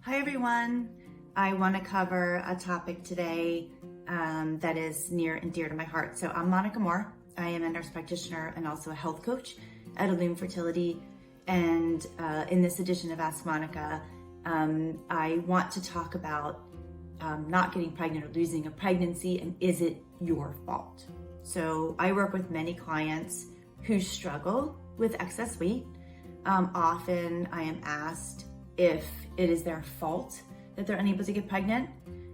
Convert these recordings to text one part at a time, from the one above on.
Hi everyone. I want to cover a topic today that is near and dear to my heart. So I'm Monica Moore. I am a nurse practitioner and also a health coach at Illume Fertility. And in this edition of Ask Monica, I want to talk about not getting pregnant or losing a pregnancy, and is it your fault? So I work with many clients who struggle with excess weight. Often I am asked if it is their fault that they're unable to get pregnant.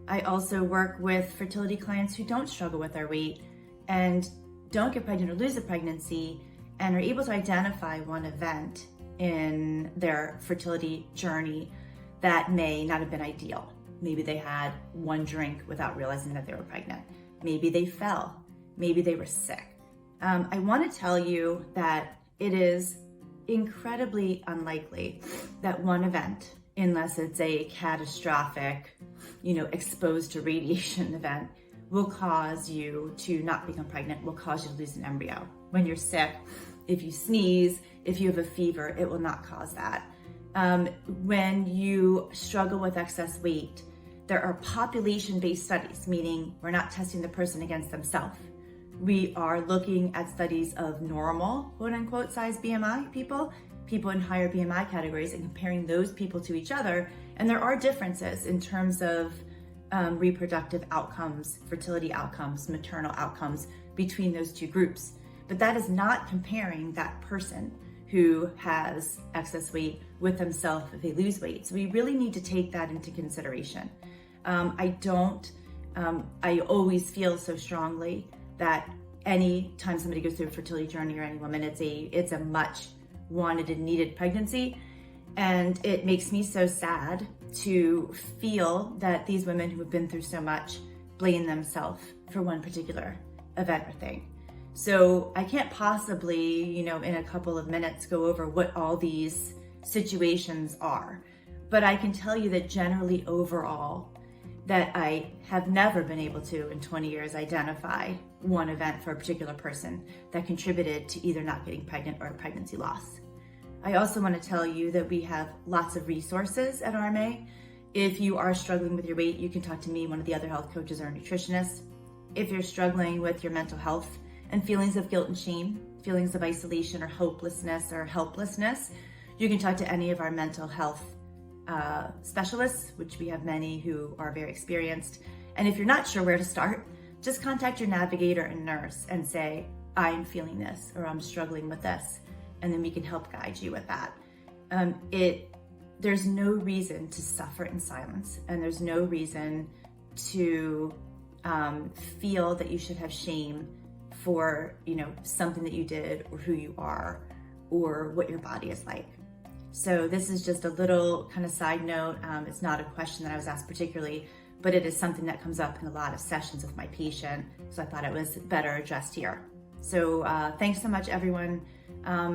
I also work with fertility clients who don't struggle with their weight and don't get pregnant or lose a pregnancy and are able to identify one event in their fertility journey that may not have been ideal. Maybe they had one drink without realizing that they were pregnant. Maybe they fell. Maybe they were sick. I want to tell you that it is incredibly unlikely that one event, unless it's a catastrophic, exposed to radiation event, will cause you to not become pregnant, will cause you to lose an embryo. When you're sick, if you sneeze, if you have a fever, it will not cause that. When you struggle with excess weight, there are population-based studies, meaning we're not testing the person against themselves. We are looking at studies of normal, quote unquote, size BMI people in higher BMI categories, and comparing those people to each other. And there are differences in terms of reproductive outcomes, fertility outcomes, maternal outcomes between those two groups. But that is not comparing that person who has excess weight with themselves if they lose weight. So we really need to take that into consideration. I always feel so strongly that any time somebody goes through a fertility journey, or any woman, it's a much wanted and needed pregnancy. And it makes me so sad to feel that these women who have been through so much blame themselves for one particular event or thing. So I can't possibly, in a couple of minutes go over what all these situations are. But I can tell you that generally overall, that I have never been able to, in 20 years, identify one event for a particular person that contributed to either not getting pregnant or a pregnancy loss. I also want to tell you that we have lots of resources at RMA. If you are struggling with your weight, you can talk to me, one of the other health coaches or nutritionists. If you're struggling with your mental health and feelings of guilt and shame, feelings of isolation or hopelessness or helplessness, you can talk to any of our mental health specialists, which we have many who are very experienced. And if you're not sure where to start, just contact your navigator and nurse and say, I'm feeling this, or I'm struggling with this. And then we can help guide you with that. There's no reason to suffer in silence, and there's no reason to feel that you should have shame for, something that you did, or who you are, or what your body is like. So this is just a little kind of side note. It's not a question that I was asked particularly, but it is something that comes up in a lot of sessions with my patient. So I thought it was better addressed here. So thanks so much, everyone,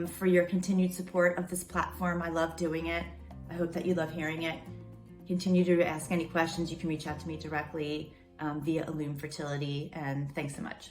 for your continued support of this platform. I love doing it. I hope that you love hearing it. Continue to ask any questions. You can reach out to me directly via Illume Fertility, and thanks so much.